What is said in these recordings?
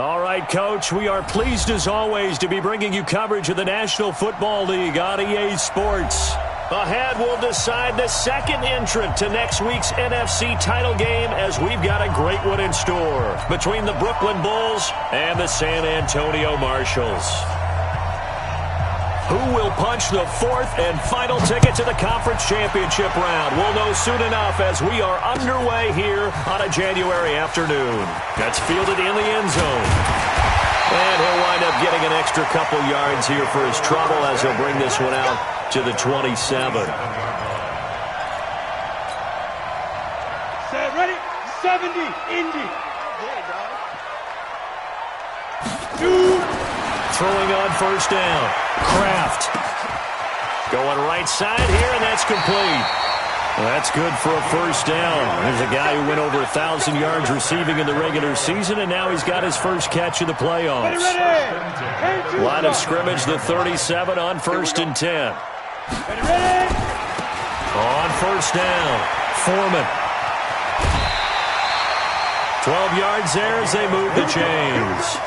All right, Coach, we are pleased as always to be bringing you coverage of the National Football League on EA Sports. Ahead, we'll decide the second entrant to next week's NFC title game as we've got a great one in store between the Brooklyn Bulls and the San Antonio Marshals. Who will punch the fourth and final ticket to the conference championship round? We'll know soon enough as we are underway here on a January afternoon. That's fielded in the end zone. And he'll wind up getting an extra couple yards here for his trouble as he'll bring this one out to the 27. Set, ready? 70, Indy. Throwing on first down. Kraft. Going right side here, and that's complete. Well, that's good for a first down. There's a guy who went over 1,000 yards receiving in the regular season, and now he's got his first catch of the playoffs. Ready. Line of scrimmage, the 37 on first and 10. Ready. On first down, Foreman. 12 yards there as they move the chains.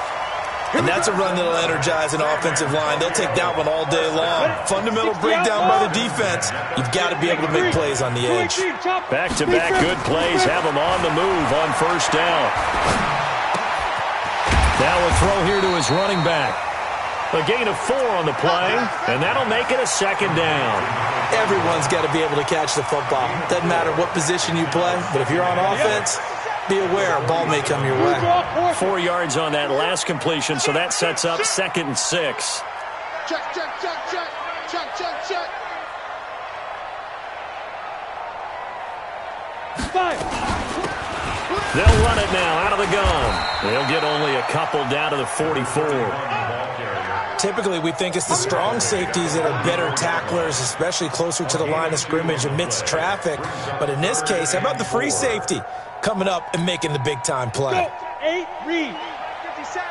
And that's a run that'll energize an offensive line. They'll take that one all day long. Fundamental breakdown by the defense. You've got to be able to make plays on the edge. Back-to-back good plays have them on the move on first down. Now a throw here to his running back. A gain of 4 on the play, and that'll make it a second down. Everyone's got to be able to catch the football. Doesn't matter what position you play, but if you're on offense, be aware a ball may come your way. 4 yards on that last completion, so that sets up 2nd and 6. Check. Five. They'll run it now out of the gun. They'll get only a couple down to the 44. Typically, we think it's the strong safeties that are better tacklers, especially closer to the line of scrimmage amidst traffic. But in this case, how about the free safety coming up and making the big-time play? Go. 8, read. 57.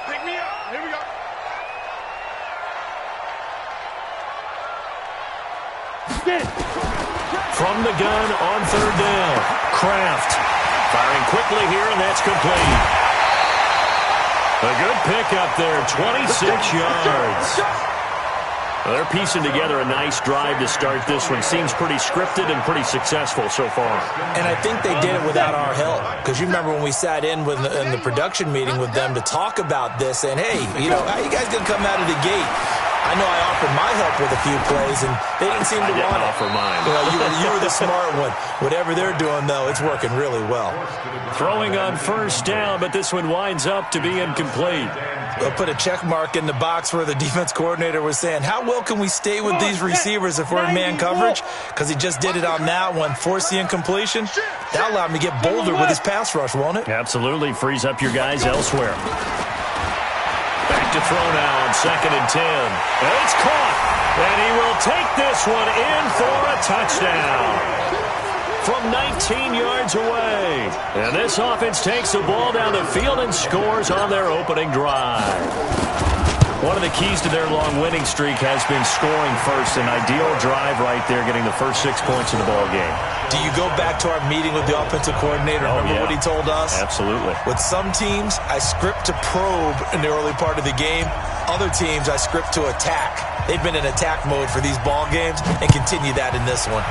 Pick me up. Here we go. Spin. From the gun on third down, Kraft firing quickly here, and that's complete. A good pickup there, 26 yards. Well, they're piecing together a nice drive to start this one. Seems pretty scripted and pretty successful so far. And I think they did it without our help. Because you remember when we sat in the production meeting with them to talk about this, and hey, how you guys going to come out of the gate? I know I offered my help with a few plays, and they didn't seem to want it. Offer mine. You were the smart one. Whatever they're doing, though, it's working really well. Throwing on first down, but this one winds up to be incomplete. They'll put a check mark in the box where the defense coordinator was saying, how well can we stay with these receivers if we're in man coverage? Because he just did it on that one, forced the incompletion. That'll allow him to get bolder with his pass rush, won't it? Absolutely. Frees up your guys elsewhere. Back to throw now on 2nd and 10. And it's caught. And he will take this one in for a touchdown. From 19 yards away. And this offense takes the ball down the field and scores on their opening drive. One of the keys to their long winning streak has been scoring first. An ideal drive right there, getting the first 6 points in the ball game. Do you go back to our meeting with the offensive coordinator? Remember what he told us? Absolutely. With some teams, I script to probe in the early part of the game. Other teams, I script to attack. They've been in attack mode for these ball games and continue that in this one.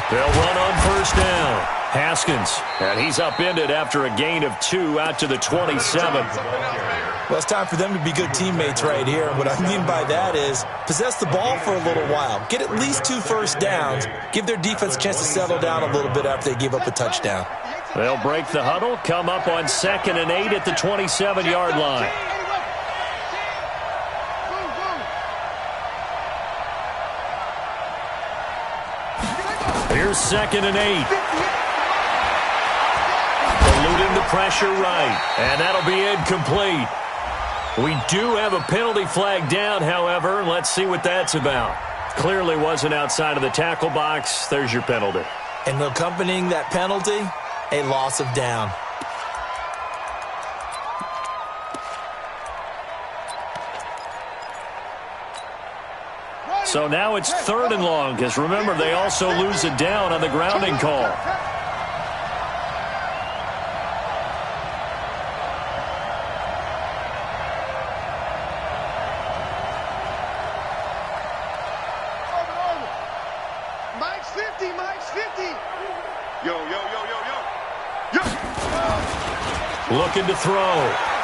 They'll run on first down. Haskins, and he's upended after a gain of 2 out to the 27. Well, it's time for them to be good teammates right here. What I mean by that is possess the ball for a little while. Get at least 2 first downs. Give their defense a chance to settle down a little bit after they give up a touchdown. They'll break the huddle, come up on 2nd and 8 at the 27-yard line. Here's 2nd and 8. Eluding the pressure right, and that'll be incomplete. We do have a penalty flag down, however. Let's see what that's about. Clearly wasn't outside of the tackle box. There's your penalty. And accompanying that penalty, a loss of down. So now it's 3rd and long, because remember, they also lose it down on the grounding call. Mike's 50, Mike's 50. Yo, yo, yo, yo, yo. Yo. Looking to throw.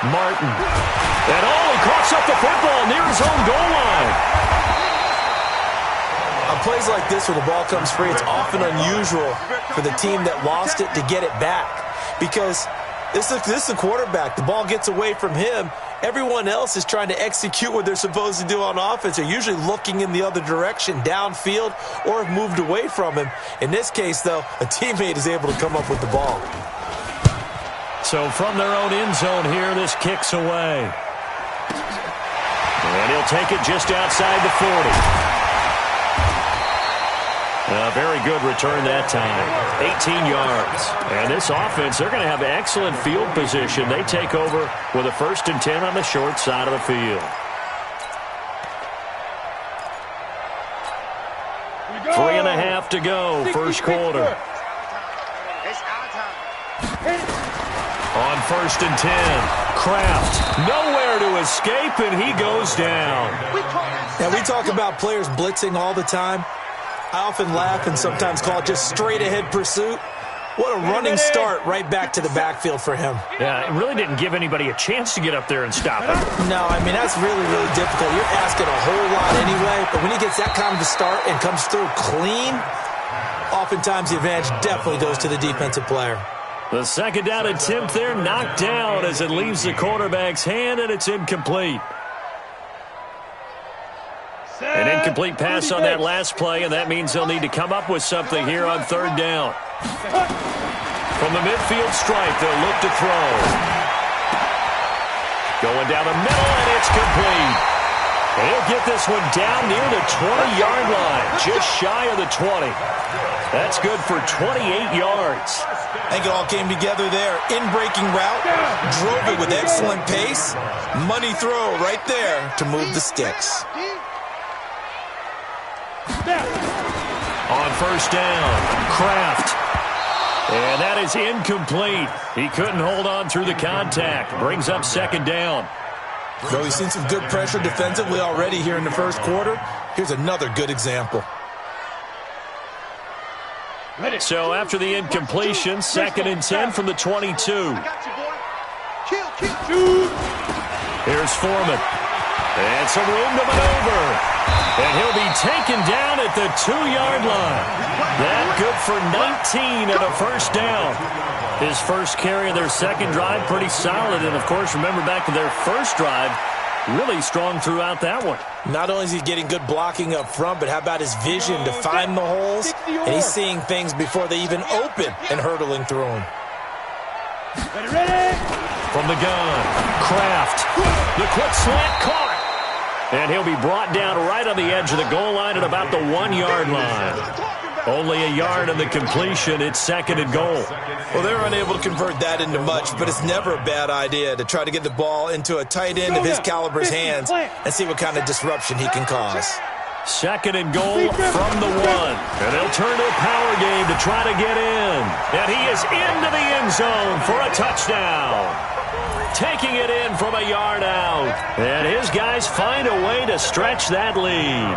Martin. And he coughs up the football near his own goal line. On plays like this where the ball comes free, it's often unusual for the team that lost it to get it back. Because this is the quarterback. The ball gets away from him. Everyone else is trying to execute what they're supposed to do on offense. They're usually looking in the other direction, downfield, or have moved away from him. In this case, though, a teammate is able to come up with the ball. So from their own end zone here, this kicks away. And he'll take it just outside the 40. A very good return that time. 18 yards. And this offense, they're going to have excellent field position. They take over with a 1st and 10 on the short side of the field. 3.5 to go, first quarter. It's our time. On 1st and 10, Kraft nowhere to escape, and he goes down. Now, we talk about players blitzing all the time. I often laugh and sometimes call it just straight-ahead pursuit. What a running start right back to the backfield for him. Yeah, it really didn't give anybody a chance to get up there and stop him. No, I mean, that's really, really difficult. You're asking a whole lot anyway, but when he gets that kind of a start and comes through clean, oftentimes the advantage definitely goes to the defensive player. The 2nd down attempt there knocked down as it leaves the quarterback's hand, and it's incomplete. An incomplete pass on that last play, and that means they'll need to come up with something here on 3rd down. From the midfield stripe, they'll look to throw. Going down the middle, and it's complete. And he'll get this one down near the 20-yard line, just shy of the 20. That's good for 28 yards. I think it all came together there. In-breaking route, drove it with excellent pace. Money throw right there to move the sticks. On 1st down, Kraft. And that is incomplete. He couldn't hold on through the contact. Brings up 2nd down. Though he's seen some good pressure defensively already here in the first quarter, here's another good example. So after the incompletion, 2nd and 10 from the 22. I got you, boy. Kill. Here's Foreman. And some room to maneuver. And he'll be taken down at the 2-yard line. That good for 19 and a 1st down. His first carry of their 2nd drive, pretty solid. And, of course, remember back to their 1st drive, really strong throughout that one. Not only is he getting good blocking up front, but how about his vision to find the holes? And he's seeing things before they even open and hurtling through them. Ready? From the gun, Kraft. The quick slant caught. And he'll be brought down right on the edge of the goal line at about the 1-yard line. Only a yard on the completion. It's 2nd and goal. Well, they're unable to convert that into much, but it's never a bad idea to try to get the ball into a tight end of his caliber's hands and see what kind of disruption he can cause. 2nd and goal from the 1. And they'll turn to a power game to try to get in. And he is into the end zone for a touchdown. Taking it in from a yard out. And his guys find a way to stretch that lead.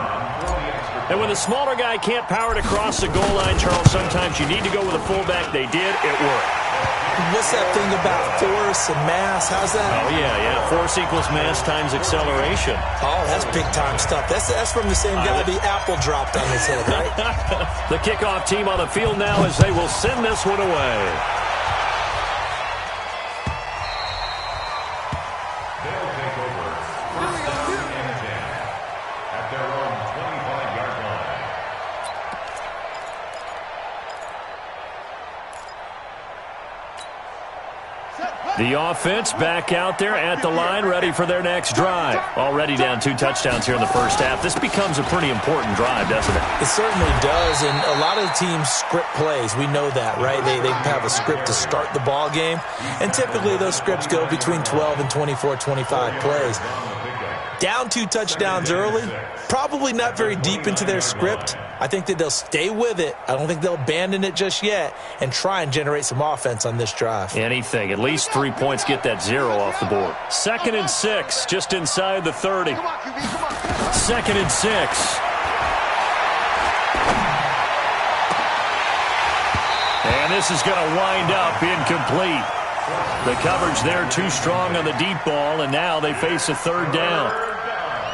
And when the smaller guy can't power it across the goal line, Charles, sometimes you need to go with a fullback. They did. It worked. What's that thing about force and mass? How's that? Oh, yeah. Force equals mass times acceleration. Oh, that's big-time stuff. That's from the same guy the apple dropped on his head, right? The kickoff team on the field now as they will send this one away. The offense back out there at the line, ready for their next drive. Already down 2 touchdowns here in the first half. This becomes a pretty important drive, doesn't it? It certainly does, and a lot of the teams script plays. We know that, right? They have a script to start the ball game, and typically those scripts go between 12 and 24, 25 plays. Down 2 touchdowns early, probably not very deep into their script. I think that they'll stay with it. I don't think they'll abandon it just yet and try and generate some offense on this drive. Anything. At least 3 points, get that 0 off the board. 2nd and 6, just inside the 30. 2nd and 6. And this is going to wind up incomplete. The coverage there too strong on the deep ball, and now they face a 3rd down.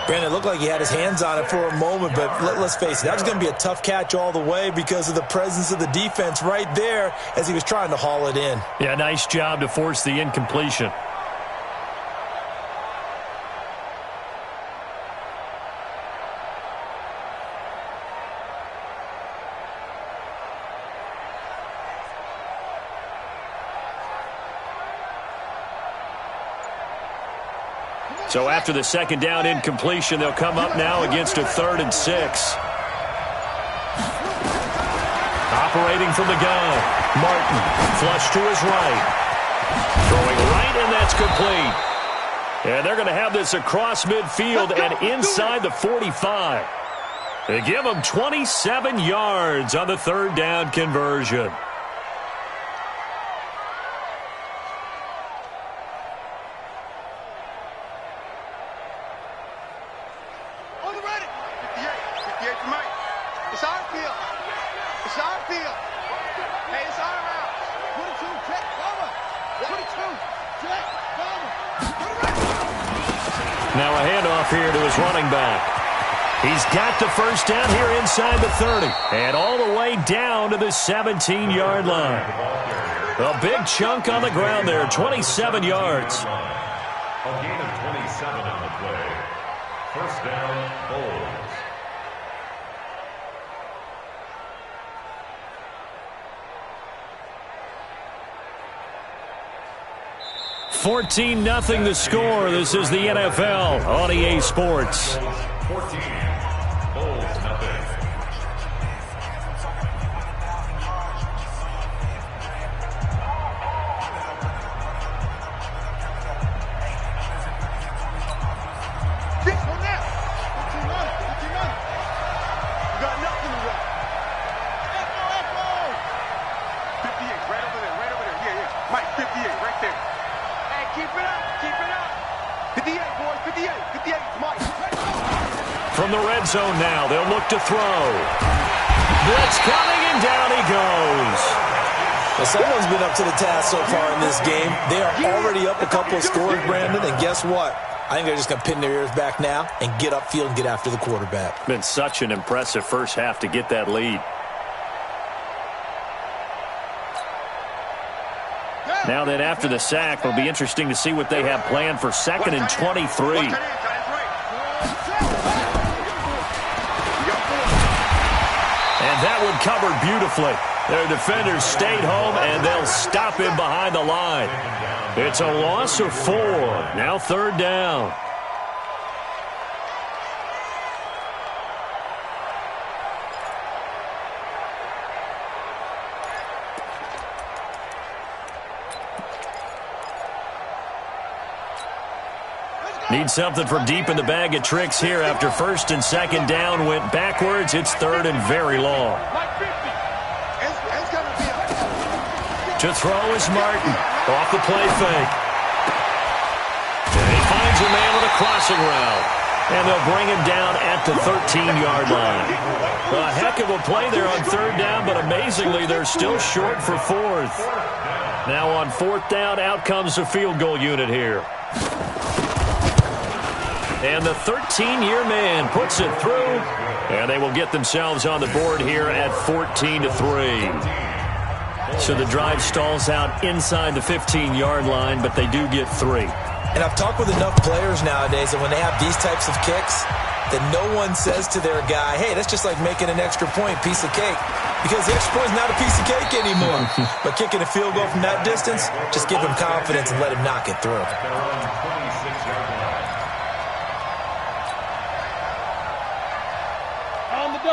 Brandon, it looked like he had his hands on it for a moment, but let's face it, that was going to be a tough catch all the way because of the presence of the defense right there as he was trying to haul it in. Yeah, nice job to force the incompletion. So after the 2nd down incompletion, they'll come up now against a 3rd and 6. Operating from the gun, Martin, flush to his right. Throwing right, and that's complete. And they're going to have this across midfield and inside the 45. They give them 27 yards on the 3rd down conversion. Now a handoff here to his running back. He's got the 1st down here inside the 30. And all the way down to the 17-yard line. A big chunk on the ground there, 27 yards. A gain of 27 on the play. 1st down, Bulls. 14-0 the score. This is the NFL on EA Sports. 14, Bulls nothing. From the red zone now, they'll look to throw. Blitz coming, and down he goes. Well, someone's been up to the task so far in this game. They are already up a couple of scores, Brandon, and guess what? I think they're just going to pin their ears back now and get upfield and get after the quarterback. Been such an impressive first half to get that lead. Now then, after the sack, it'll be interesting to see what they have planned for 2nd and 23. And that one covered beautifully. Their defenders stayed home, and they'll stop him behind the line. It's a loss of 4. Now 3rd down. Need something from deep in the bag of tricks here after 1st and 2nd down went backwards. It's 3rd and very long. To throw is Martin. Off the play fake. And he finds a man with a crossing route. And they'll bring him down at the 13-yard line. A heck of a play there on 3rd down, but amazingly, they're still short for 4th. Now on 4th down, out comes the field goal unit here. And the 13-year man puts it through. And they will get themselves on the board here at 14-3. So the drive stalls out inside the 15-yard line, but they do get 3. And I've talked with enough players nowadays that when they have these types of kicks, that no one says to their guy, hey, that's just like making an extra point, piece of cake. because the extra point is not a piece of cake anymore. But kicking a field goal from that distance, just give him confidence and let him knock it through.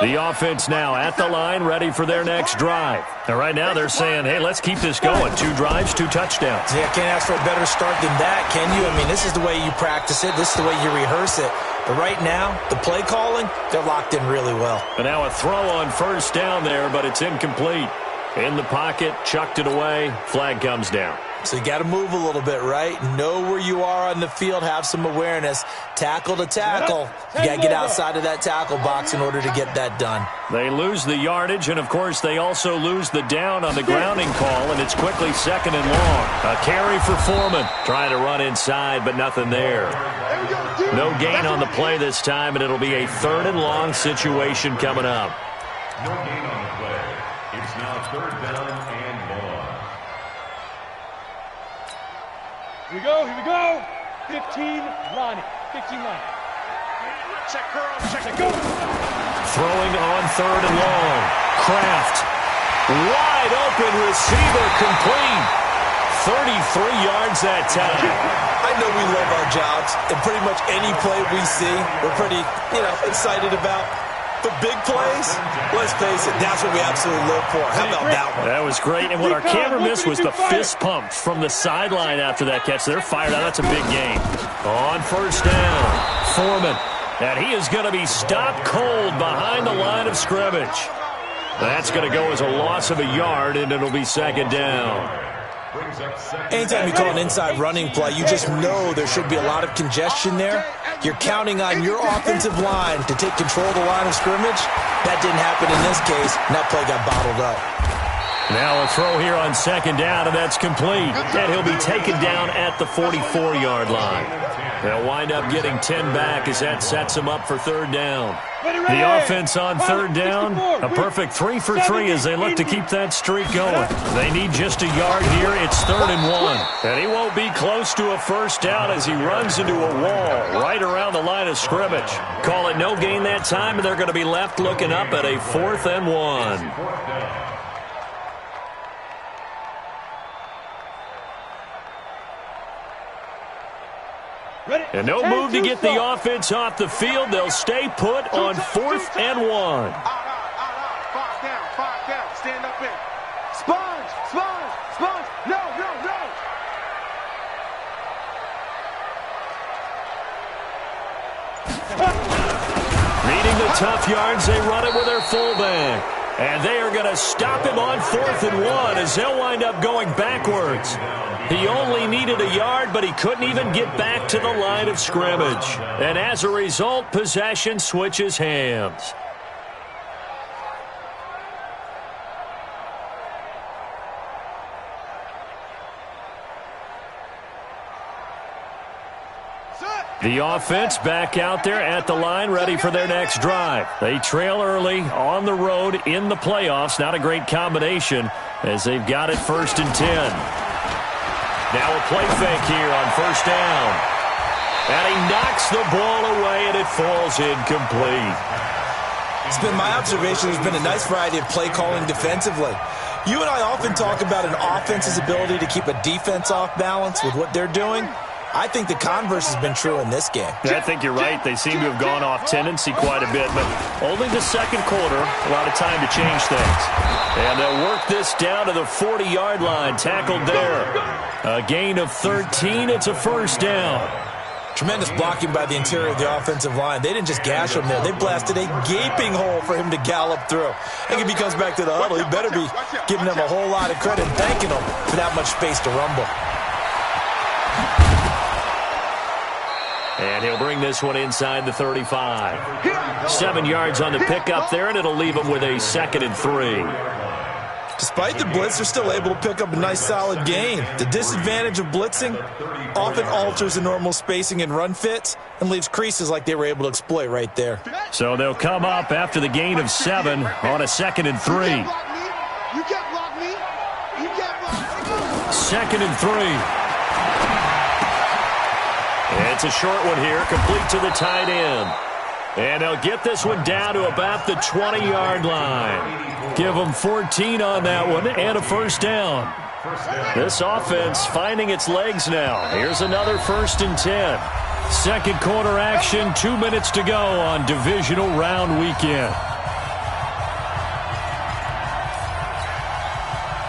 The offense now at the line, ready for their next drive. And right now they're saying, hey, let's keep this going. 2 drives, 2 touchdowns. Yeah, can't ask for a better start than that, can you? I mean, this is the way you practice it. This is the way you rehearse it. But right now, the play calling, they're locked in really well. And now a throw on first down there, but it's incomplete. In the pocket, chucked it away, flag comes down. So you got to move a little bit, right? Know where you are on the field, have some awareness. Tackle to tackle. You got to get outside of that tackle box in order to get that done. They lose the yardage, and, of course, they also lose the down on the grounding call, and it's quickly 2nd and long. A carry for Foreman. Trying to run inside, but nothing there. No gain on the play this time, and it'll be a 3rd and long situation coming up. No gain on the play. It's now 3rd down and long. Here we go. 15, Lonnie. 15, Lonnie. Check, girl, check. Go. Throwing on 3rd and long. Kraft. Wide open receiver complete. 33 yards that time. I know we love our jobs, and pretty much any play we see, we're pretty, excited about. But big plays, let's face it, that's what we absolutely live for. How about that one? That was great. And what our camera missed was the fist pump from the sideline after that catch. They're fired out. That's a big game. On first down, Foreman. And he is going to be stopped cold behind the line of scrimmage. That's going to go as a loss of a yard, and it'll be 2nd down. Anytime you call an inside running play, you just know there should be a lot of congestion there. You're counting on your offensive line to take control of the line of scrimmage. That didn't happen in this case, and that play got bottled up. Now a throw here on 2nd down, and that's complete. And he'll be taken down at the 44-yard line. They'll wind up getting 10 back as that sets them up for 3rd down. The offense on 3rd down, a perfect 3 for 3 as they look to keep that streak going. They need just a yard here. It's 3rd and 1. And he won't be close to a first down as he runs into a wall right around the line of scrimmage. Call it no gain that time, and they're going to be left looking up at a 4th and 1. And no move to get the offense off the field. They'll stay put on 4th and 1. Out. 5 down. Stand up in. Sponge. No. Needing the tough yards, they run it with their fullback. And they are going to stop him on 4th and 1 as they'll wind up going backwards. He only needed a yard, but he couldn't even get back to the line of scrimmage. And as a result, possession switches hands. The offense back out there at the line, ready for their next drive. They trail early on the road in the playoffs. Not a great combination as they've got it 1st and 10. Now a play fake here on first down. And he knocks the ball away, and it falls incomplete. It's been my observation there's been a nice variety of play calling defensively. You and I often talk about an offense's ability to keep a defense off balance with what they're doing. I think the converse has been true in this game. I think you're right. They seem to have gone off tendency quite a bit, but only the 2nd quarter, a lot of time to change things. And they'll work this down to the 40-yard line, tackled there. A gain of 13. It's a first down. Tremendous blocking by the interior of the offensive line. They didn't just gash him there. They blasted a gaping hole for him to gallop through. I think if he comes back to the huddle, he better be giving them a whole lot of credit and thanking them for that much space to rumble. And he'll bring this one inside the 35. 7 yards on the pickup there, and it'll leave him with a 2nd and 3. Despite the blitz, they're still able to pick up a nice solid gain. The disadvantage of blitzing often alters the normal spacing and run fits and leaves creases like they were able to exploit right there. So they'll come up after the gain of 7 on a 2nd and 3. You can't block me. 2nd and 3. It's a short one here, complete to the tight end. And they'll get this one down to about the 20-yard line. Give them 14 on that one and a first down. This offense finding its legs now. Here's another 1st and 10. Second quarter action, 2 minutes to go on divisional round weekend.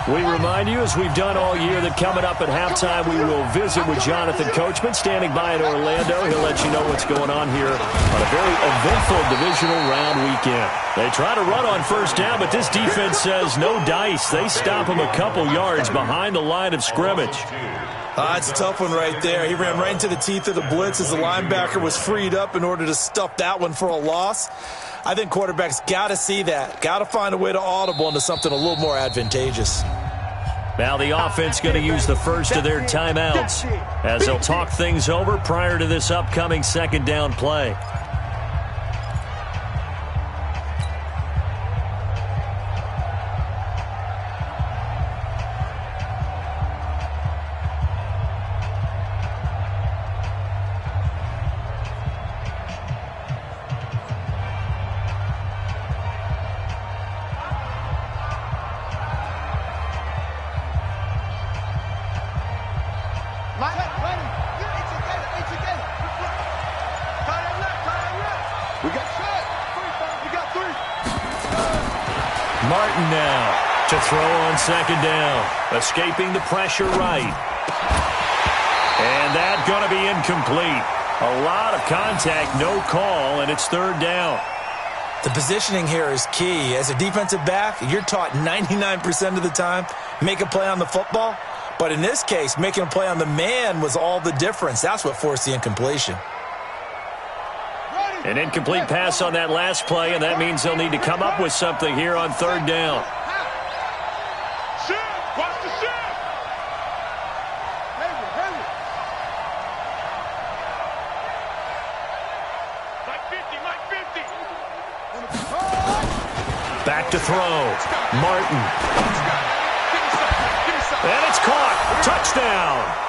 We remind you, as we've done all year, that coming up at halftime, we will visit with Jonathan Coachman, standing by in Orlando. He'll let you know what's going on here on a very eventful divisional round weekend. They try to run on first down, but this defense says no dice. They stop him a couple yards behind the line of scrimmage. It's a tough one right there. He ran right into the teeth of the blitz as the linebacker was freed up in order to stuff that one for a loss. I think quarterbacks got to see that. Got to find a way to audible into something a little more advantageous. Now the offense going to use the first of their timeouts as they'll talk things over prior to this upcoming second down play. Martin now to throw on second down. Escaping the pressure right. And that's going to be incomplete. A lot of contact, no call, and it's third down. The positioning here is key. As a defensive back, you're taught 99% of the time, make a play on the football. But in this case, making a play on the man was all the difference. That's what forced the incompletion. An incomplete pass on that last play, and that means they'll need to come up with something here on third down. Back to throw. Martin. And it's caught. Touchdown.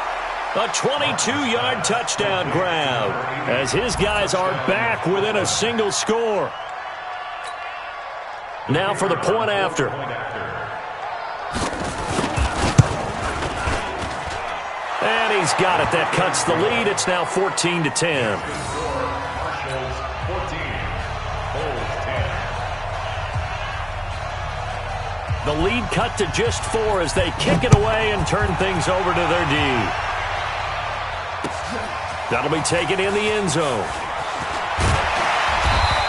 A 22-yard touchdown grab as his guys are back within a single score. Now for the point after. And he's got it. That cuts the lead. It's now 14-10. The lead cut to just 4 as they kick it away and turn things over to their D. That'll be taken in the end zone.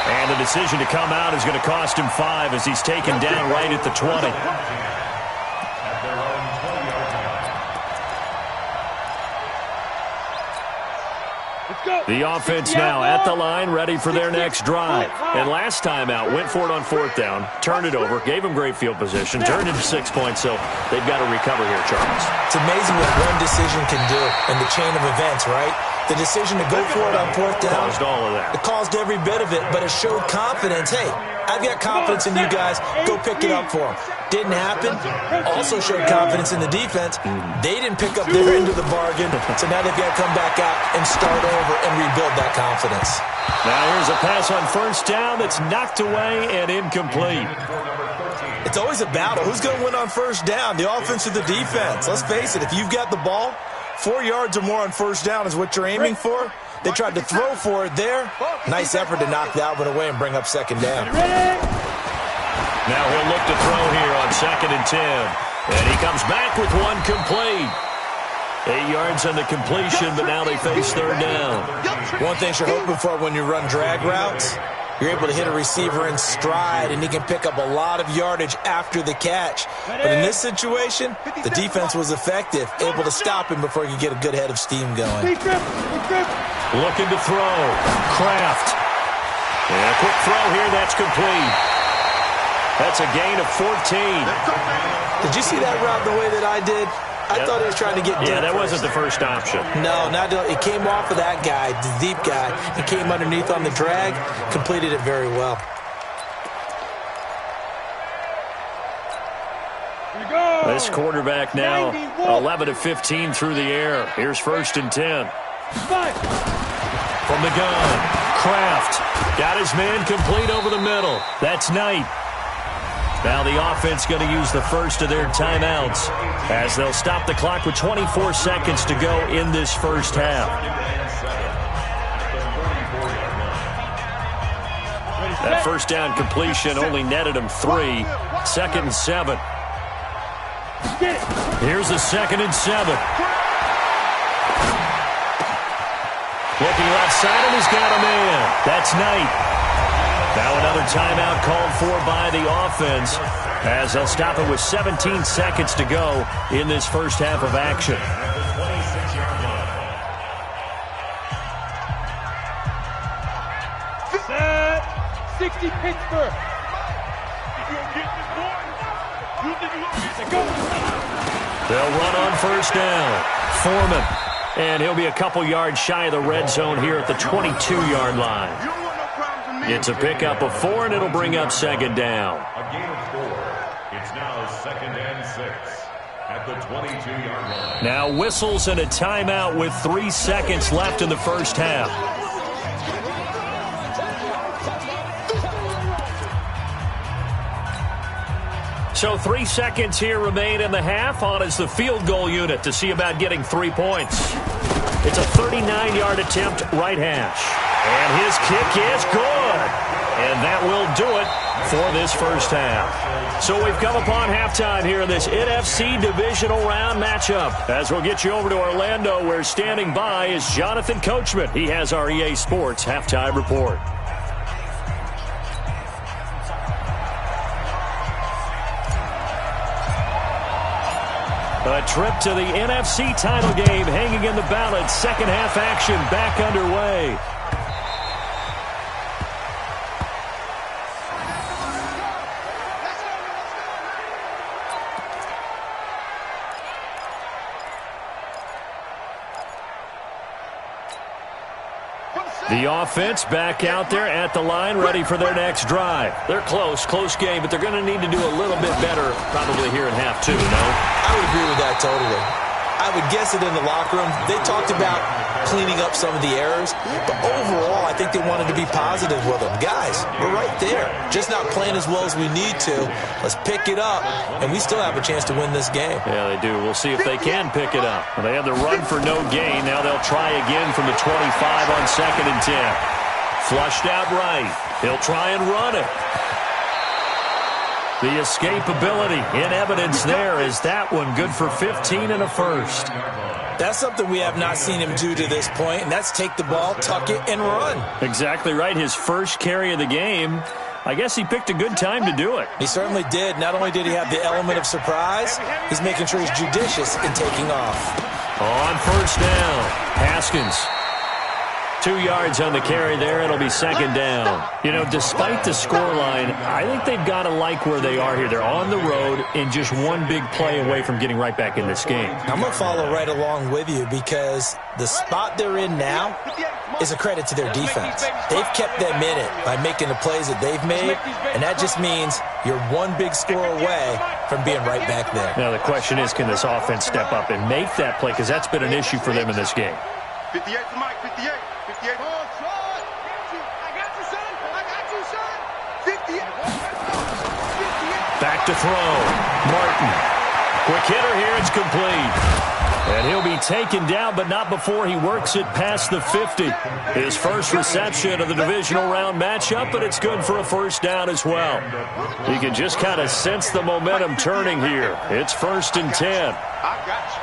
And the decision to come out is going to cost him 5 as he's taken down right at the 20. The offense now at the line, ready for their next drive. And last time out, went for it on fourth down, turned it over, gave them great field position, turned into 6 points, so they've got to recover here, Charles. It's amazing what one decision can do in the chain of events, right? The decision to go for it on fourth down. Caused all of that. It caused every bit of it, but it showed confidence. Hey, I've got confidence in you guys. Go pick it up for them. Didn't happen. Also showed confidence in the defense. They didn't pick up their end of the bargain, so now they've got to come back out and start over and rebuild that confidence. Now here's a pass on first down that's knocked away and incomplete. It's always a battle. Who's going to win on first down, the offense or the defense? Let's face it, if you've got the ball, 4 yards or more on first down is what you're aiming for. They tried to throw for it there. Nice effort to knock that one away and bring up second down. Now he'll look to throw here on 2nd and 10. And he comes back with one complete. 8 yards on the completion, but now they face third down. One thing you're hoping for when you run drag routes, you're able to hit a receiver in stride, and he can pick up a lot of yardage after the catch. But in this situation, the defense was effective, able to stop him before he could get a good head of steam going. Looking to throw. Kraft. And a quick throw here, that's complete. That's a gain of 14. Did you see that route the way that I did? I thought he was trying to get deep. Yeah, that wasn't the first option. No, it came off of that guy, the deep guy. He came underneath on the drag, completed it very well. This quarterback now 11 of 15 through the air. Here's 1st and 10. From the gun, Kraft got his man complete over the middle. That's Knight. Now the offense going to use the first of their timeouts as they'll stop the clock with 24 seconds to go in this first half. That first down completion only netted him 3. 2nd and 7. Here's the 2nd and 7. Looking left side, and he's got a man. That's Knight. Now another timeout called for by the offense as they'll stop it with 17 seconds to go in this first half of action. Set 60 Pittsburgh. They'll run on first down. Foreman. And he'll be a couple yards shy of the red zone here at the 22-yard line. It's a pickup of 4, and it'll bring up 2nd down. A gain of 4. It's now 2nd and 6 at the 22-yard line. Now whistles and a timeout with 3 seconds left in the first half. So 3 seconds here remain in the half. On is the field goal unit to see about getting 3 points. It's a 39-yard attempt, right hash. And his kick is good. And that will do it for this first half. So we've come upon halftime here in this NFC divisional round matchup. As we'll get you over to Orlando, where standing by is Jonathan Coachman. He has our EA Sports halftime report. A trip to the NFC title game hanging in the balance. Second half action back underway. The offense back out there at the line, ready for their next drive. They're close game, but they're going to need to do a little bit better probably here in half 2, no? I would agree with that totally. I would guess it in the locker room. They talked about cleaning up some of the errors, but overall, I think they wanted to be positive with them. Guys, we're right there. Just not playing as well as we need to. Let's pick it up, and we still have a chance to win this game. Yeah, they do. We'll see if they can pick it up. Well, they had the run for no gain. Now they'll try again from the 25 on 2nd and 10. Flushed out right. He'll try and run it. The escapability in evidence there is that one good for 15 and a first. That's something we have not seen him do to this point, and that's take the ball, tuck it, and run. Exactly right. His first carry of the game. I guess he picked a good time to do it. He certainly did. Not only did he have the element of surprise, he's making sure he's judicious in taking off. On first down, Haskins. 2 yards on the carry there. It'll be 2nd down. You know, despite the scoreline, I think they've got to like where they are here. They're on the road and just one big play away from getting right back in this game. I'm going to follow right along with you because the spot they're in now is a credit to their defense. They've kept them in it by making the plays that they've made, and that just means you're one big score away from being right back there. Now the question is, can this offense step up and make that play? Because that's been an issue for them in this game. 58 for Mike, 58. 58. Back to throw. Martin. Quick hitter here. It's complete. And he'll be taken down, but not before he works it past the 50. His first reception of the divisional round matchup, but it's good for a first down as well. You can just kind of sense the momentum turning here. It's 1st and 10. I got you.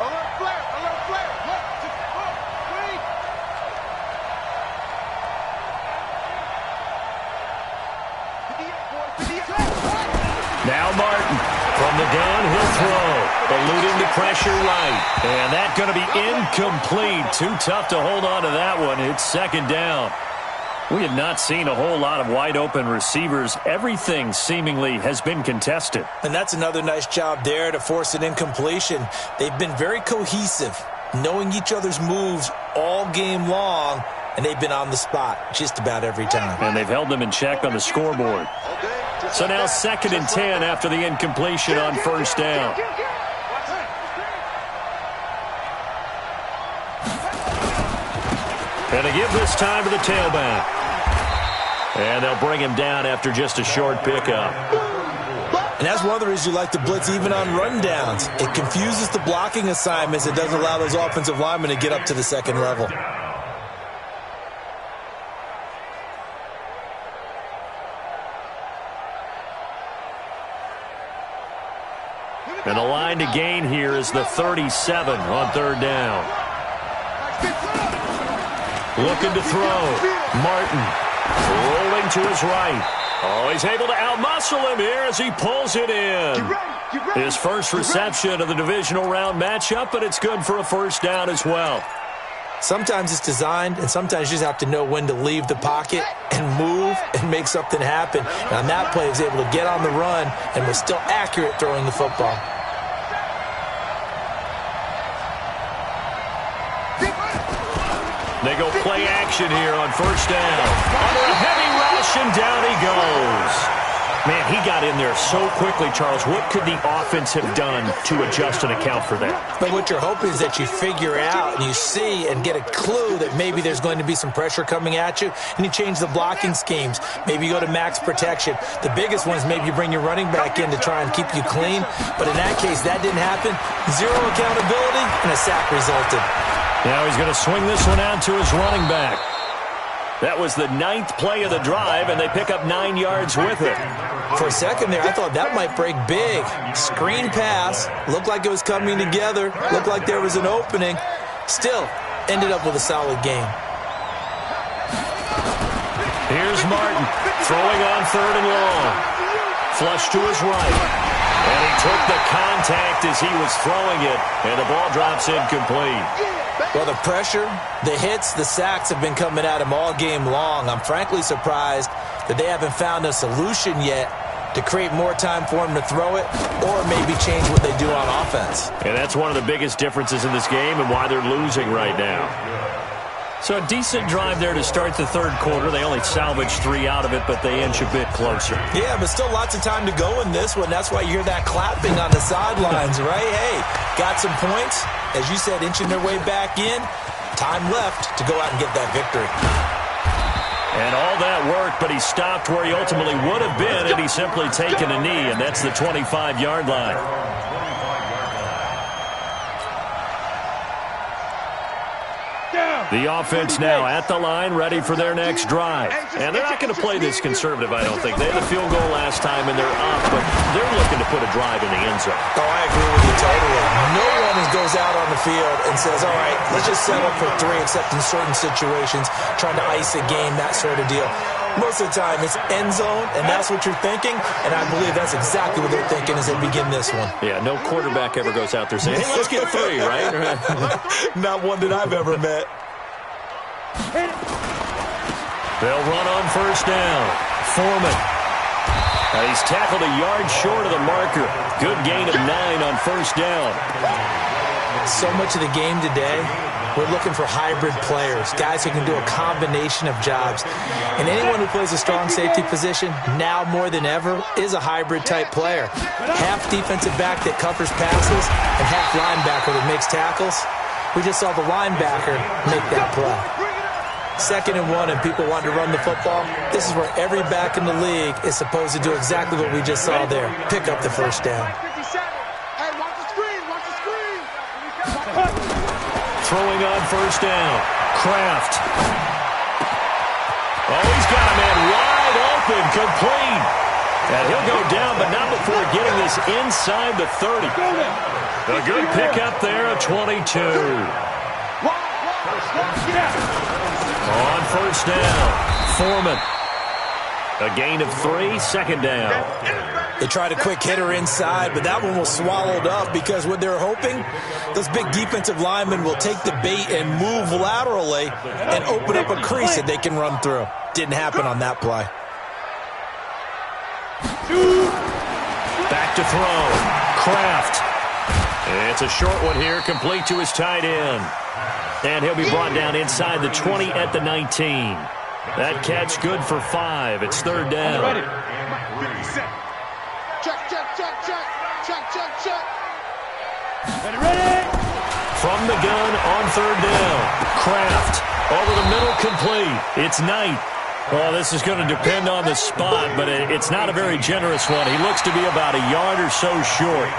A little flare, a little flare. Look, wait. Now Martin from the gun, he'll throw. Eluding the pressure right. And that's going to be incomplete. Too tough to hold on to that one. It's 2nd down. We have not seen a whole lot of wide-open receivers. Everything seemingly has been contested. And that's another nice job there to force an incompletion. They've been very cohesive, knowing each other's moves all game long, and they've been on the spot just about every time. And they've held them in check on the scoreboard. So now 2nd and 10 after the incompletion on first down. And they give this time to the tailback. And they'll bring him down after just a short pickup. And that's one of the reasons you like to blitz even on rundowns. It confuses the blocking assignments. It doesn't allow those offensive linemen to get up to the second level. And the line to gain here is the 37 on third down. Looking to throw. Martin rolling to his right. Oh, he's able to outmuscle him here as he pulls it in. His first reception of the divisional round matchup, but it's good for a first down as well. Sometimes it's designed, and sometimes you just have to know when to leave the pocket and move and make something happen. And on that play, he was able to get on the run and was still accurate throwing the football. They go play action here on first down. Under a heavy rush, and down he goes. Man, he got in there so quickly, Charles. What could the offense have done to adjust and account for that? But what you're hoping is that you figure out and you see and get a clue that maybe there's going to be some pressure coming at you, and you change the blocking schemes. Maybe you go to max protection. The biggest one is maybe you bring your running back in to try and keep you clean. But in that case, that didn't happen. Zero accountability, and a sack resulted. Now he's going to swing this one out to his running back. That was the 9th play of the drive, and they pick up 9 yards with it. For a second there, I thought that might break big. Screen pass. Looked like it was coming together. Looked like there was an opening. Still, ended up with a solid game. Here's Martin, throwing on third and long. Flush to his right. And he took the contact as he was throwing it, and the ball drops incomplete. Well, the pressure, the hits, the sacks have been coming at him all game long. I'm frankly surprised that they haven't found a solution yet to create more time for him to throw it or maybe change what they do on offense. And that's one of the biggest differences in this game and why they're losing right now. So a decent drive there to start the third quarter. They only salvaged 3 out of it, but they inch a bit closer. Yeah, but still lots of time to go in this one. That's why you hear that clapping on the sidelines, right? Hey, got some points. As you said, inching their way back in. Time left to go out and get that victory. And all that work, but he stopped where he ultimately would have been had he simply taken a knee, and that's the 25-yard line. The offense now at the line, ready for their next drive. And they're not going to play this conservative, I don't think. They had a field goal last time, and they're up, but they're looking to put a drive in the end zone. Oh, I agree with you totally. No one goes out on the field and says, all right, let's just settle for 3, except in certain situations, trying to ice a game, that sort of deal. Most of the time, it's end zone, and that's what you're thinking, and I believe that's exactly what they're thinking as they begin this one. Yeah, no quarterback ever goes out there saying, hey, let's get 3, right? Not one that I've ever met. They'll run on first down. Foreman. He's tackled a yard short of the marker. Good gain of 9 on first down. So much of the game today, we're looking for hybrid players, guys who can do a combination of jobs. And anyone who plays a strong safety position, now more than ever, is a hybrid-type player. Half defensive back that covers passes and half linebacker that makes tackles. We just saw the linebacker make that play. 2nd and 1 and people want to run the football. This is where every back in the league is supposed to do exactly what we just saw there. Pick up the first down. Throwing on first down. Kraft. Oh, he's got a man wide open, complete. And he'll go down, but not before getting this inside the 30. A good pickup there at 22. On first down, Foreman. A gain of 3, 2nd down. They tried a quick hitter inside, but that one was swallowed up because what they're hoping, those big defensive linemen will take the bait and move laterally and open up a crease that they can run through. Didn't happen on that play. Back to throw. Kraft. It's a short one here, complete to his tight end. And he'll be brought down inside the 20 at the 19. That catch good for 5. It's 3rd down. Ready. From the gun on 3rd down. Kraft over the middle, complete. It's Knight. Well, this is going to depend on the spot, but it's not a very generous one. He looks to be about a yard or so short.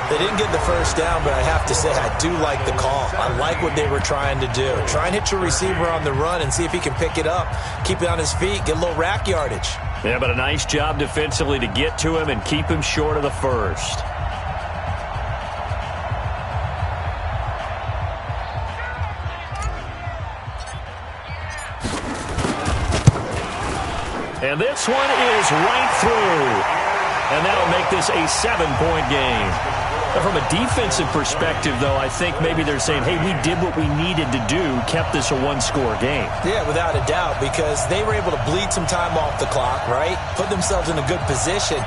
They didn't get the first down, but I have to say I do like the call. I like what they were trying to do. Try and hit your receiver on the run and see if he can pick it up. Keep it on his feet, get a little rack yardage. Yeah, but a nice job defensively to get to him and keep him short of the first. And this one is right through. And that'll make this a 7-point game. From a defensive perspective, though, I think maybe they're saying, hey, we did what we needed to do, kept this a one-score game. Yeah, without a doubt, because they were able to bleed some time off the clock, right? Put themselves in a good position,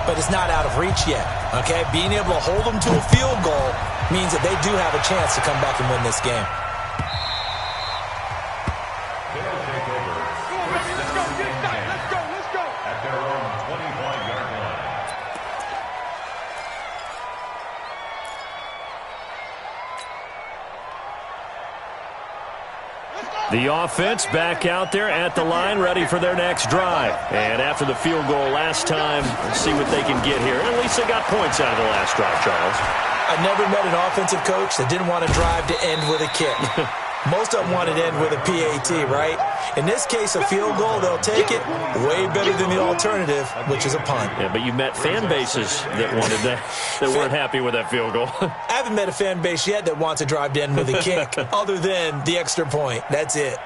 but it's not out of reach yet, okay? Being able to hold them to a field goal means that they do have a chance to come back and win this game. The offense back out there at the line, ready for their next drive. And after the field goal last time, let's see what they can get here. At least they got points out of the last drive, Charles. I never met an offensive coach that didn't want to drive to end with a kick. Most of them want to end with a PAT, right? In this case, a field goal, they'll take it way better than the alternative, which is a punt. Yeah, but you met fan bases that wanted that weren't happy with that field goal. I haven't met a fan base yet that wants to drive to end with a kick, other than the extra point. That's it.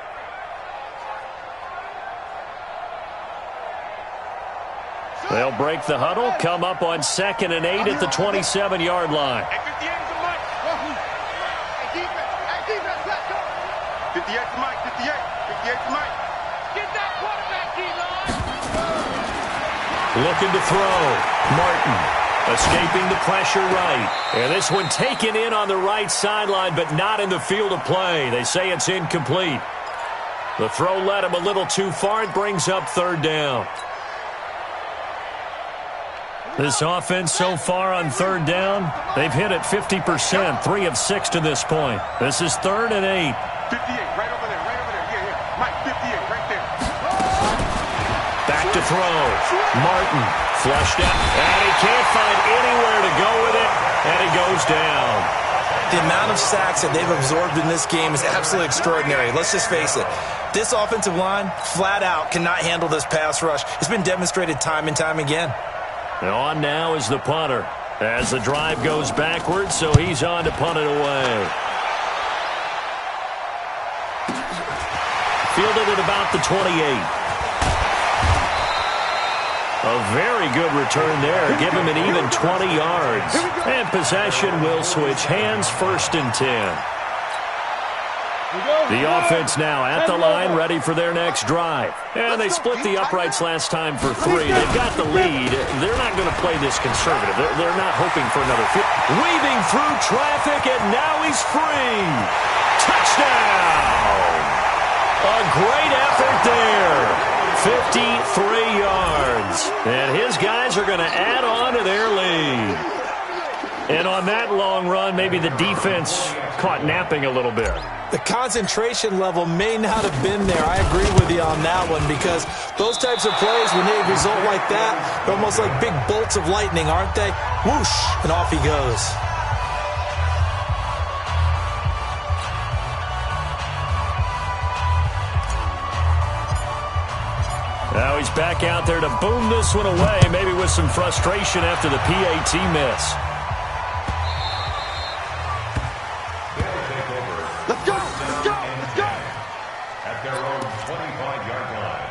They'll break the huddle, come up on 2nd and 8 at the 27-yard line. 58 to Mike, 58 to Mike. Get that quarterback, D-line. Looking to throw. Martin escaping the pressure right. And this one taken in on the right sideline, but not in the field of play. They say it's incomplete. The throw led him a little too far. It brings up 3rd down. This offense so far on 3rd down, they've hit it 50%, 3 of 6 to this point. This is 3rd and 8. 58, right over there. Yeah. Mike, 58, right there. Back to throw. Martin flushed out, and he can't find anywhere to go with it, and he goes down. The amount of sacks that they've absorbed in this game is absolutely extraordinary. Let's just face it. This offensive line, flat out, cannot handle this pass rush. It's been demonstrated time and time again. And on now is the punter as the drive goes backwards, so he's on to punt it away. Fielded at about the 28. A very good return there. Give him an even 20 yards. And possession will switch hands, 1st and 10. The offense now at the line, ready for their next drive. And they split the uprights last time for 3. They've got the lead. They're not going to play this conservative. They're not hoping for another field. Weaving through traffic, and now he's free. Touchdown! A great effort there. 53 yards. And his guys are going to add on to their lead. And on that long run, maybe the defense caught napping a little bit. The concentration level may not have been there. I agree with you on that one, because those types of plays, when they result like that, they're almost like big bolts of lightning, aren't they? Whoosh, and off he goes. Now he's back out there to boom this one away, maybe with some frustration after the PAT miss. Let's go. At their own 25-yard line.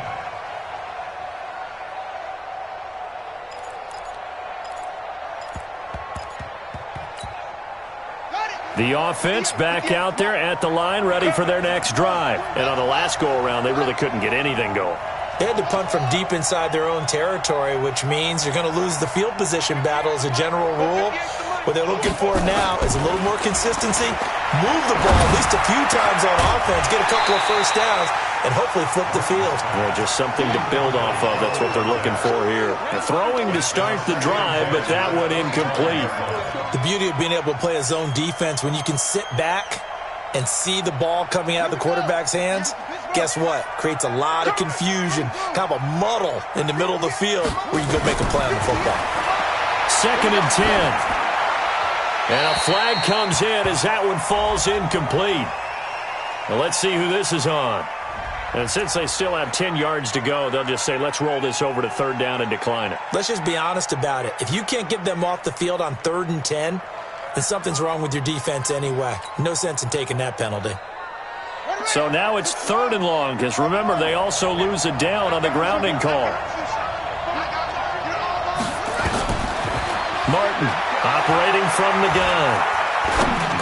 The offense back out there at the line, ready for their next drive. And on the last go-around, they really couldn't get anything going. They had to punt from deep inside their own territory, which means you're going to lose the field position battle as a general rule. What they're looking for now is a little more consistency, move the ball at least a few times on offense, get a couple of first downs, and hopefully flip the field. Yeah, just something to build off of. That's what they're looking for here. Throwing to start the drive, but that one incomplete. The beauty of being able to play a zone defense when you can sit back and see the ball coming out of the quarterback's hands, guess what? Creates a lot of confusion, kind of a muddle in the middle of the field where you go make a play on the football. 2nd and 10. And a flag comes in as that one falls incomplete. Now let's see who this is on. And since they still have 10 yards to go, they'll just say, let's roll this over to 3rd down and decline it. Let's just be honest about it. If you can't get them off the field on 3rd and 10, then something's wrong with your defense anyway. No sense in taking that penalty. So now it's 3rd and long, because remember, they also lose a down on the grounding call. Martin operating from the gun.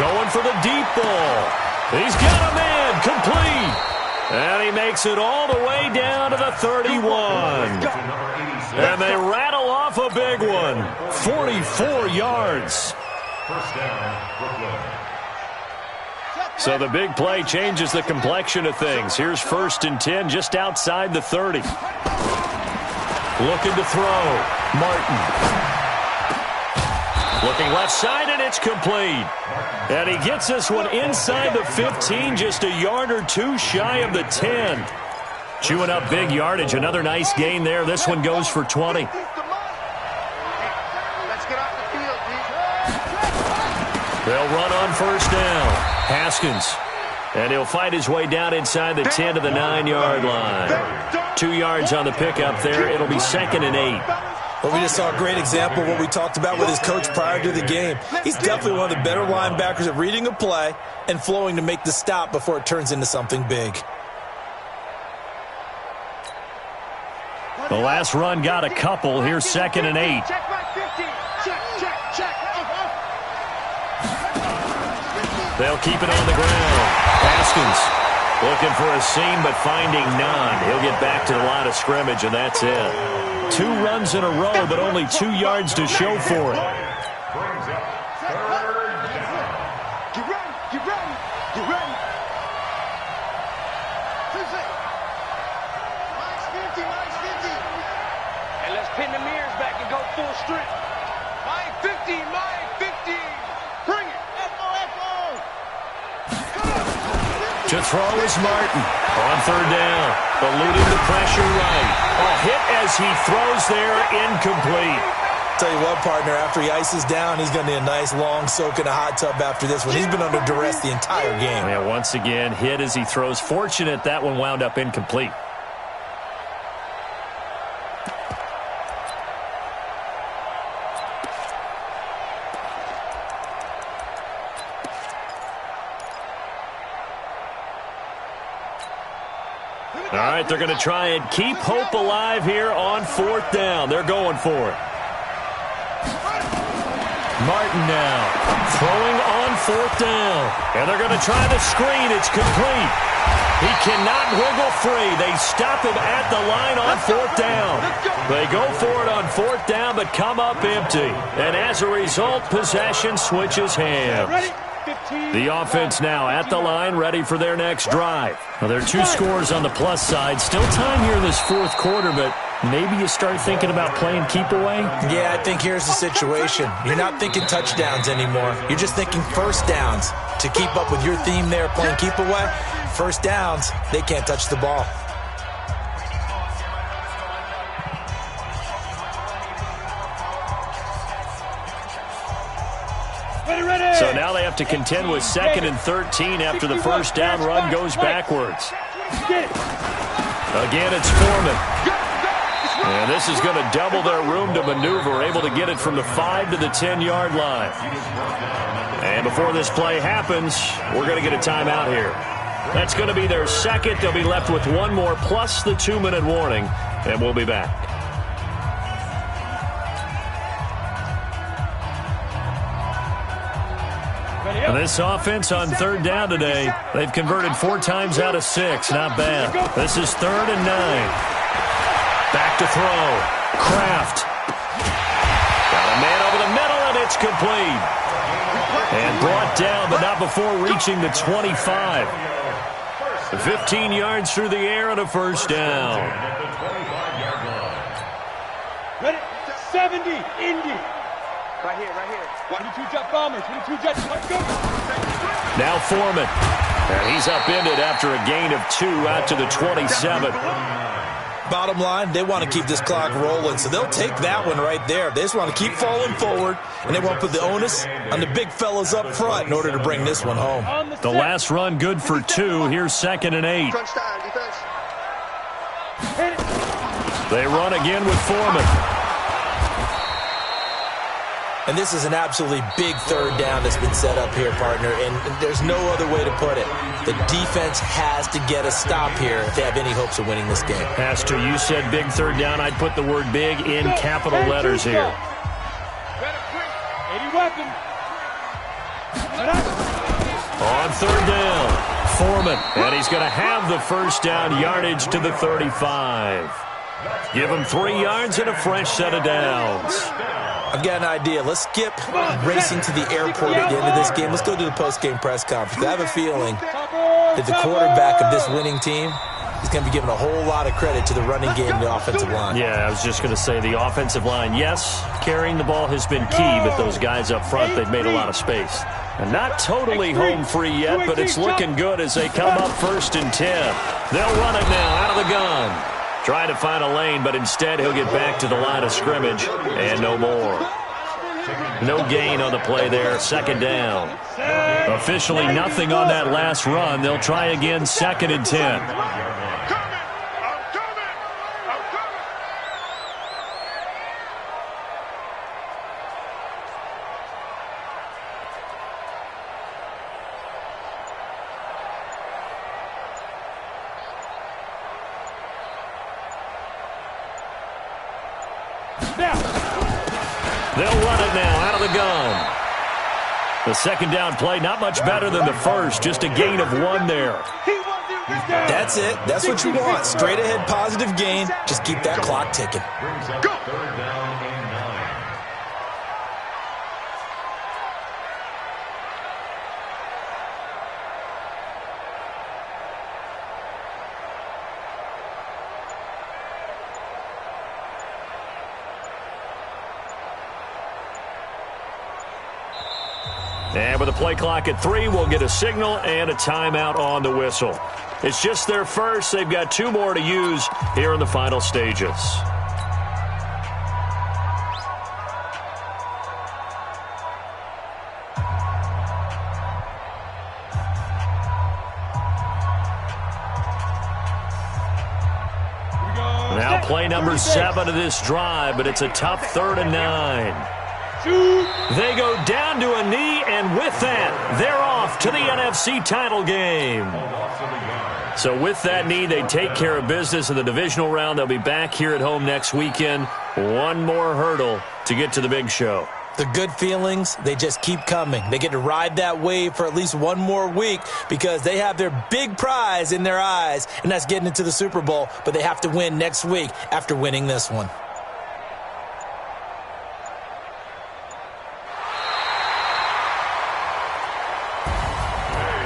Going for the deep ball. He's got a man complete. And he makes it all the way down to the 31. And they rattle off a big one. 44 yards. First down, Brooklyn. So the big play changes the complexion of things. Here's 1st and 10 just outside the 30. Looking to throw. Martin. Looking left side, and it's complete. And he gets this one inside the 15, just a yard or two shy of the 10. Chewing up big yardage. Another nice gain there. This one goes for 20. Let's get off the field, dude. They'll run on 1st down. Haskins. And he'll fight his way down inside the 10 to the 9-yard line. 2 yards on the pickup there. It'll be 2nd and 8. Well, we just saw a great example of what we talked about with his coach prior to the game. He's definitely one of the better linebackers at reading a play and flowing to make the stop before it turns into something big. The last run got a couple. Here's 2nd and 8. Check my 50. Check. They'll keep it on the ground. Haskins looking for a seam, but finding none. He'll get back to the line of scrimmage, and that's it. 2 runs in a row, but only 2 yards to show for it. Brings up 3rd down. Get ready. Mine's 50. And let's pin the mirrors back and go full strength. Mine 50. Bring it. Echo. To throw is Martin on 3rd down. Eluding the pressure right. A hit as he throws there, incomplete. Tell you what, partner, after he ices down, he's going to need a nice long soak in a hot tub after this one. He's been under duress the entire game. Yeah, once again, hit as he throws. Fortunate that one wound up incomplete. All right, they're going to try and keep hope alive here on 4th down. They're going for it. Martin now throwing on 4th down. And they're going to try the screen. It's complete. He cannot wiggle free. They stop him at the line on 4th down. They go for it on 4th down, but come up empty. And as a result, possession switches hands. The offense now at the line, ready for their next drive. Well, there are 2 scores on the plus side. Still time here in this 4th quarter, but maybe you start thinking about playing keep away? Yeah, I think here's the situation. You're not thinking touchdowns anymore. You're just thinking 1st downs. To keep up with your theme there, playing keep away, 1st downs, they can't touch the ball. So now they have to contend with 2nd and 13 after the 1st down run goes backwards. Again, it's Foreman. And this is going to double their room to maneuver, able to get it from the 5 to the 10-yard line. And before this play happens, we're going to get a timeout here. That's going to be their 2nd. They'll be left with 1 more plus the 2-minute warning, and we'll be back. And this offense on 3rd down today, they've converted 4 times out of 6. Not bad. This is 3rd and 9. Back to throw. Kraft. Got a man over the middle, and it's complete. And brought down, but not before reaching the 25. 15 yards through the air and a 1st down. Ready? 70, Indy. Right here. 22 Jet Bombers, 22 Jets, let's go. Now Foreman. And he's upended after a gain of 2 out to the 27. Bottom line, they want to keep this clock rolling, so they'll take that one right there. They just want to keep falling forward, and they want to put the onus on the big fellas up front in order to bring this one home. The last run good for 2. Here's 2nd and 8. Crunch time, defense. They run again with Foreman. And this is an absolutely big 3rd down that's been set up here, partner, and there's no other way to put it. The defense has to get a stop here if they have any hopes of winning this game. Has to. You said big 3rd down. I'd put the word big in capital letters here. 80 weapon. On 3rd down, Foreman, and he's going to have the 1st down, yardage to the 35. Give him 3 yards and a fresh set of downs. I've got an idea. Let's skip racing to the airport at the end of this game. Let's go to the post-game press conference. I have a feeling that the quarterback of this winning team is going to be giving a whole lot of credit to the running game and the offensive line. Yeah, I was just going to say the offensive line, yes, carrying the ball has been key, but those guys up front, they've made a lot of space. And not totally home free yet, but it's looking good as they come up 1st and 10. They'll run it now out of the gun. Trying to find a lane, but instead he'll get back to the line of scrimmage and no more. No gain on the play there, 2nd down. Officially nothing on that last run. They'll try again, 2nd and 10. They'll run it now out of the gun. The 2nd down play, not much better than the 1st, just a gain of 1 there. That's it. That's what you want. Straight ahead positive gain. Just keep that clock ticking. Go. 3rd down and 9. And with a play clock at 3, we'll get a signal and a timeout on the whistle. It's just their first. They've got 2 more to use here in the final stages. Now play number 7 of this drive, but it's a tough 3rd and 9. They go down to a knee, and with that, they're off to the NFC title game. So with that knee, they take care of business in the divisional round. They'll be back here at home next weekend. 1 more hurdle to get to the big show. The good feelings, they just keep coming. They get to ride that wave for at least 1 more week because they have their big prize in their eyes, and that's getting into the Super Bowl, but they have to win next week after winning this one.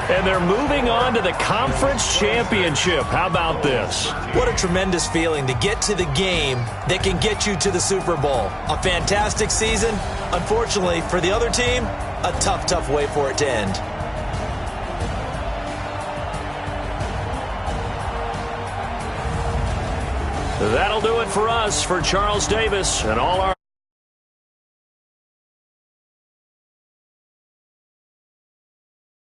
And they're moving on to the conference championship. How about this? What a tremendous feeling to get to the game that can get you to the Super Bowl. A fantastic season. Unfortunately, for the other team, a tough, tough way for it to end. That'll do it for us. For Charles Davis and all our